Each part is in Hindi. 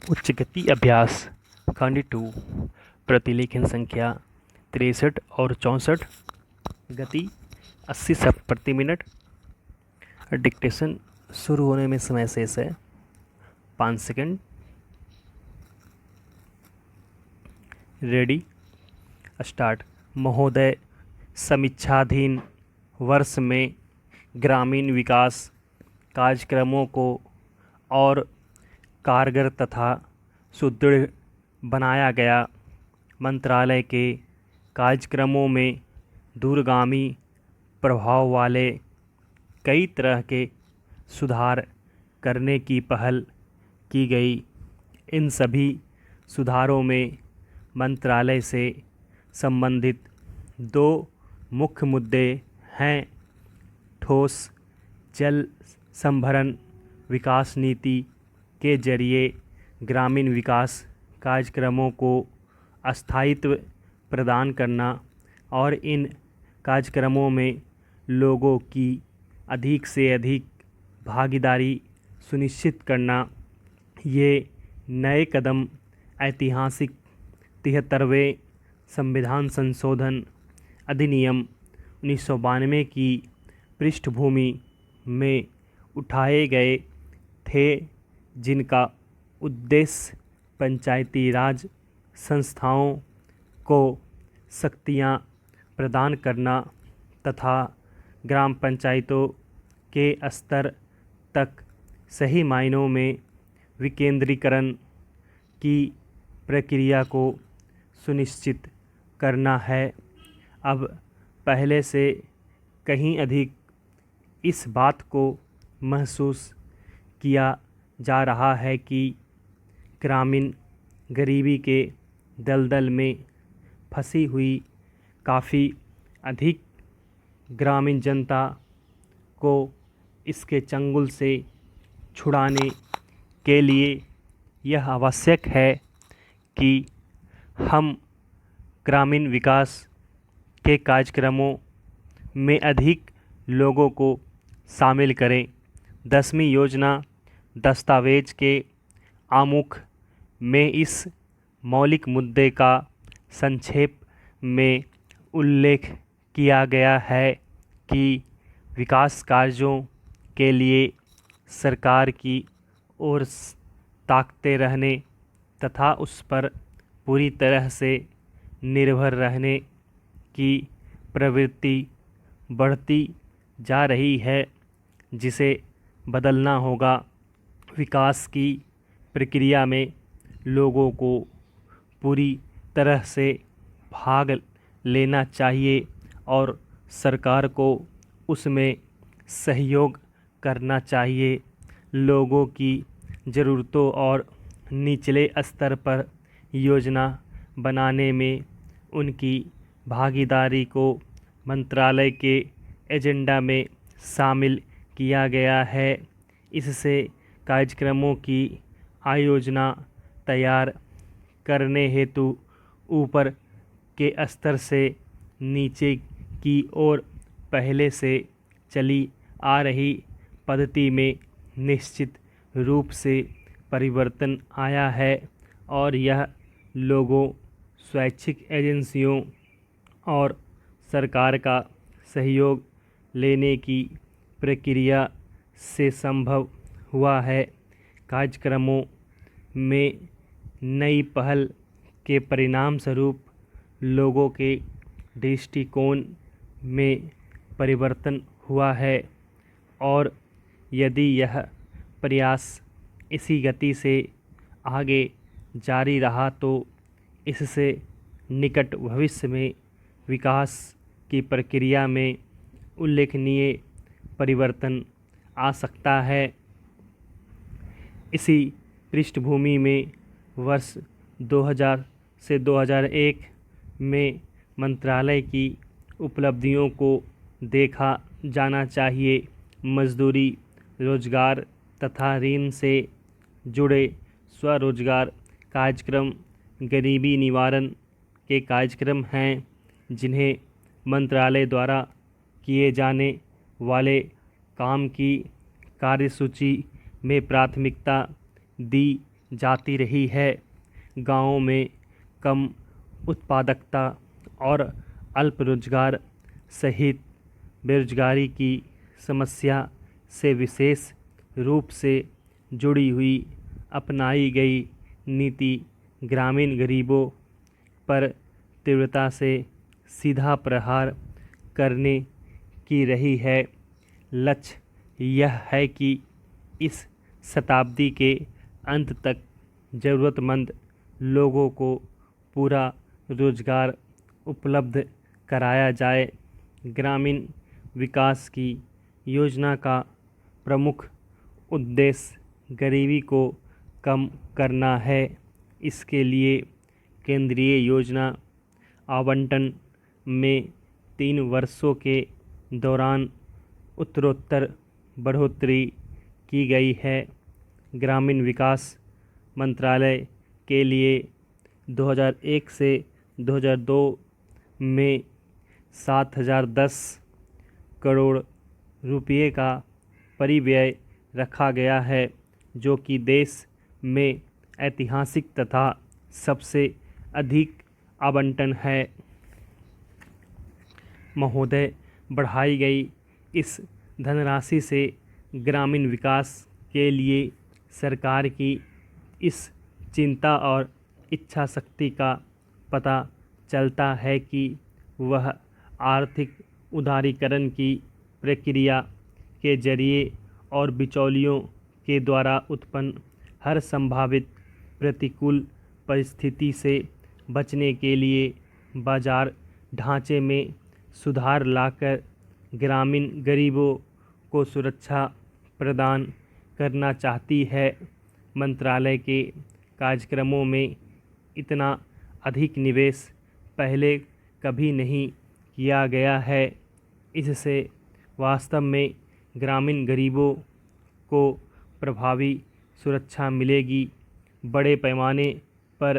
उच्च गति अभ्यास खंड 2 प्रतिलेखन संख्या 63 और 64। गति 80 शब्द प्रति मिनट। डिक्टेशन शुरू होने में समय शेष है 5 सेकंड। Ready start. महोदय, समीक्षाधीन वर्ष में ग्रामीण विकास कार्यक्रमों को और कारगर तथा सुदृढ़ बनाया गया। मंत्रालय के कार्यक्रमों में दूरगामी प्रभाव वाले कई तरह के सुधार करने की पहल की गई। इन सभी सुधारों में मंत्रालय से संबंधित दो मुख्य मुद्दे हैं। ठोस जल संभरण विकास नीति के जरिए ग्रामीण विकास कार्यक्रमों को स्थायित्व प्रदान करना और इन कार्यक्रमों में लोगों की अधिक से अधिक भागीदारी सुनिश्चित करना। ये नए कदम ऐतिहासिक 73वें संविधान संशोधन अधिनियम 1992 की पृष्ठभूमि में उठाए गए थे, जिनका उद्देश्य पंचायती राज संस्थाओं को शक्तियाँ प्रदान करना तथा ग्राम पंचायतों के स्तर तक सही मायनों में विकेंद्रीकरण की प्रक्रिया को सुनिश्चित करना है। अब पहले से कहीं अधिक इस बात को महसूस किया जा रहा है कि ग्रामीण गरीबी के दलदल में फंसी हुई काफ़ी अधिक ग्रामीण जनता को इसके चंगुल से छुड़ाने के लिए यह आवश्यक है कि हम ग्रामीण विकास के कार्यक्रमों में अधिक लोगों को शामिल करें। 10वीं योजना दस्तावेज के आमुख में इस मौलिक मुद्दे का संक्षेप में उल्लेख किया गया है कि विकास कार्यों के लिए सरकार की ओर ताकते रहने तथा उस पर पूरी तरह से निर्भर रहने की प्रवृत्ति बढ़ती जा रही है, जिसे बदलना होगा। विकास की प्रक्रिया में लोगों को पूरी तरह से भाग लेना चाहिए और सरकार को उसमें सहयोग करना चाहिए। लोगों की ज़रूरतों और निचले स्तर पर योजना बनाने में उनकी भागीदारी को मंत्रालय के एजेंडा में शामिल किया गया है। इससे कार्यक्रमों की आयोजना तैयार करने हेतु ऊपर के स्तर से नीचे की ओर पहले से चली आ रही पद्धति में निश्चित रूप से परिवर्तन आया है और यह लोगों, स्वैच्छिक एजेंसियों और सरकार का सहयोग लेने की प्रक्रिया से संभव हुआ है। कार्यक्रमों में नई पहल के परिणाम स्वरूप लोगों के दृष्टिकोण में परिवर्तन हुआ है और यदि यह प्रयास इसी गति से आगे जारी रहा तो इससे निकट भविष्य में विकास की प्रक्रिया में उल्लेखनीय परिवर्तन आ सकता है। इसी पृष्ठभूमि में वर्ष 2000 से 2001 में मंत्रालय की उपलब्धियों को देखा जाना चाहिए। मजदूरी, रोजगार तथा ऋण से जुड़े स्वरोजगार कार्यक्रम गरीबी निवारण के कार्यक्रम हैं, जिन्हें मंत्रालय द्वारा किए जाने वाले काम की कार्यसूची में प्राथमिकता दी जाती रही है। गाँवों में कम उत्पादकता और अल्प रोजगार सहित बेरोजगारी की समस्या से विशेष रूप से जुड़ी हुई अपनाई गई नीति ग्रामीण गरीबों पर तीव्रता से सीधा प्रहार करने की रही है। लक्ष्य यह है कि इस शताब्दी के अंत तक ज़रूरतमंद लोगों को पूरा रोजगार उपलब्ध कराया जाए। ग्रामीण विकास की योजना का प्रमुख उद्देश्य गरीबी को कम करना है। इसके लिए केंद्रीय योजना आवंटन में 3 वर्षों के दौरान उत्तरोत्तर बढ़ोतरी की गई है। ग्रामीण विकास मंत्रालय के लिए 2001 से 2002 में 7,010 करोड़ रुपये का परिव्यय रखा गया है, जो कि देश में ऐतिहासिक तथा सबसे अधिक आवंटन है। महोदय, बढ़ाई गई इस धनराशि से ग्रामीण विकास के लिए सरकार की इस चिंता और इच्छा शक्ति का पता चलता है कि वह आर्थिक उदारीकरण की प्रक्रिया के जरिए और बिचौलियों के द्वारा उत्पन्न हर संभावित प्रतिकूल परिस्थिति से बचने के लिए बाजार ढांचे में सुधार लाकर ग्रामीण गरीबों को सुरक्षा प्रदान करना चाहती है। मंत्रालय के कार्यक्रमों में इतना अधिक निवेश पहले कभी नहीं किया गया है। इससे वास्तव में ग्रामीण गरीबों को प्रभावी सुरक्षा मिलेगी। बड़े पैमाने पर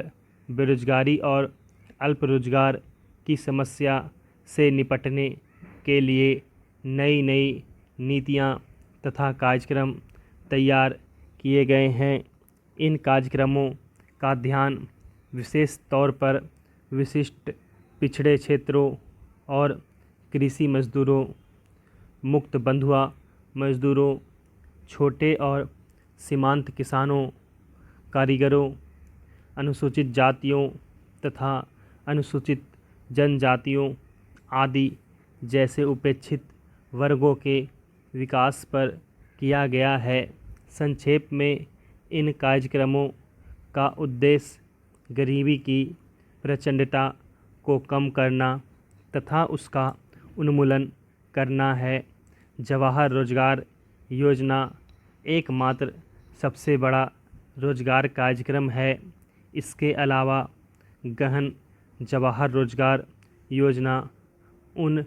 बेरोजगारी और अल्प रोजगार की समस्या से निपटने के लिए नई नई नीतियाँ तथा कार्यक्रम तैयार किए गए हैं। इन कार्यक्रमों का ध्यान विशेष तौर पर विशिष्ट पिछड़े क्षेत्रों और कृषि मजदूरों, मुक्त बंधुआ मजदूरों, छोटे और सीमांत किसानों, कारीगरों, अनुसूचित जातियों तथा अनुसूचित जनजातियों आदि जैसे उपेक्षित वर्गों के विकास पर किया गया है। संक्षेप में, इन कार्यक्रमों का उद्देश्य गरीबी की प्रचंडता को कम करना तथा उसका उन्मूलन करना है। जवाहर रोजगार योजना एकमात्र सबसे बड़ा रोजगार कार्यक्रम है। इसके अलावा गहन जवाहर रोजगार योजना उन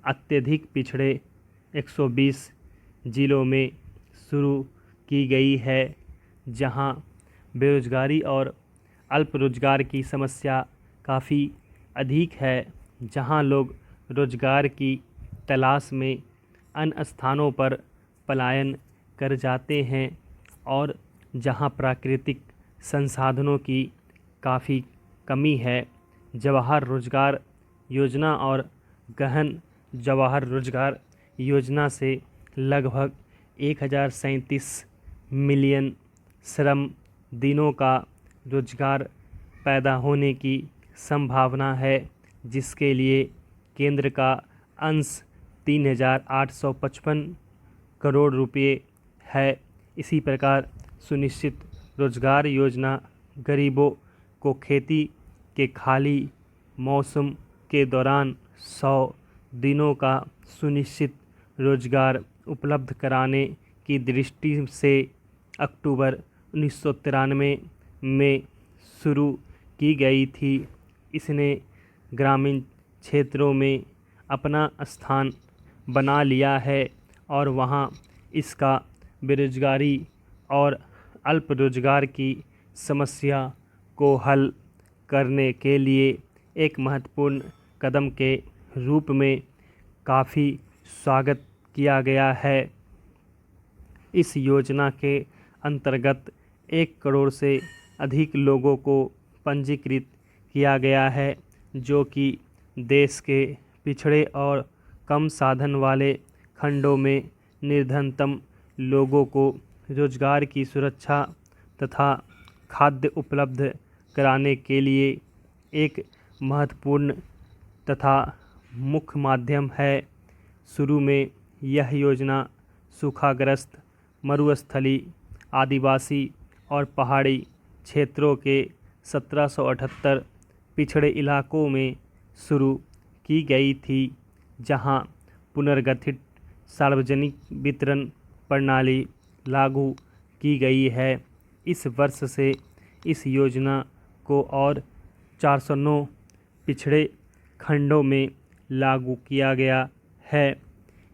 अत्यधिक पिछड़े 120 जिलों में शुरू की गई है जहां बेरोजगारी और अल्प रोजगार की समस्या काफ़ी अधिक है, जहां लोग रोजगार की तलाश में अन्य स्थानों पर पलायन कर जाते हैं और जहां प्राकृतिक संसाधनों की काफ़ी कमी है। जवाहर रोजगार योजना और गहन जवाहर रोजगार योजना से लगभग 1037 मिलियन श्रम दिनों का रोजगार पैदा होने की संभावना है, जिसके लिए केंद्र का अंश 3,855 करोड़ रुपये है। इसी प्रकार सुनिश्चित रोजगार योजना गरीबों को खेती के खाली मौसम के दौरान 100 दिनों का सुनिश्चित रोजगार उपलब्ध कराने की दृष्टि से अक्टूबर 1993 में शुरू की गई थी। इसने ग्रामीण क्षेत्रों में अपना स्थान बना लिया है और वहां इसका बेरोजगारी और अल्प रोजगार की समस्या को हल करने के लिए एक महत्वपूर्ण कदम के रूप में काफ़ी स्वागत किया गया है। इस योजना के अंतर्गत 1 करोड़ से अधिक लोगों को पंजीकृत किया गया है, जो कि देश के पिछड़े और कम साधन वाले खंडों में निर्धनतम लोगों को रोजगार की सुरक्षा तथा खाद्य उपलब्ध कराने के लिए एक महत्वपूर्ण तथा मुख्य माध्यम है। शुरू में यह योजना सूखाग्रस्त, मरुस्थली, आदिवासी और पहाड़ी क्षेत्रों के 1778 पिछड़े इलाकों में शुरू की गई थी, जहां पुनर्गठित सार्वजनिक वितरण प्रणाली लागू की गई है। इस वर्ष से इस योजना को और 409 पिछड़े खंडों में लागू किया गया है।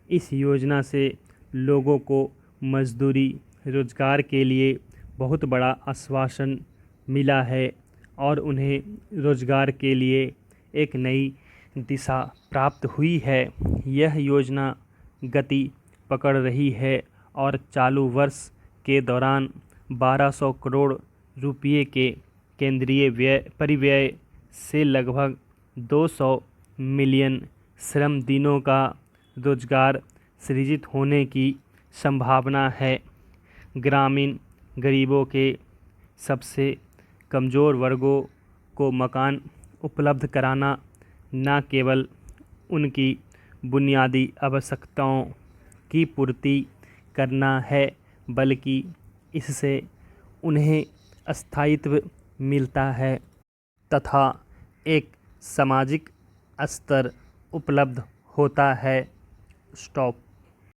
इस योजना से लोगों को मजदूरी, रोजगार के लिए बहुत बड़ा आश्वासन मिला है और उन्हें रोजगार के लिए एक नई दिशा प्राप्त हुई है। यह योजना गति पकड़ रही है और चालू वर्ष के दौरान 1200 करोड़ रुपये के केंद्रीय परिव्यय से लगभग 200 मिलियन श्रम दिनों का रोजगार सृजित होने की संभावना है। ग्रामीण गरीबों के सबसे कमज़ोर वर्गों को मकान उपलब्ध कराना न केवल उनकी बुनियादी आवश्यकताओं की पूर्ति करना है, बल्कि इससे उन्हें स्थायित्व मिलता है तथा एक सामाजिक स्तर उपलब्ध होता है। स्टॉप।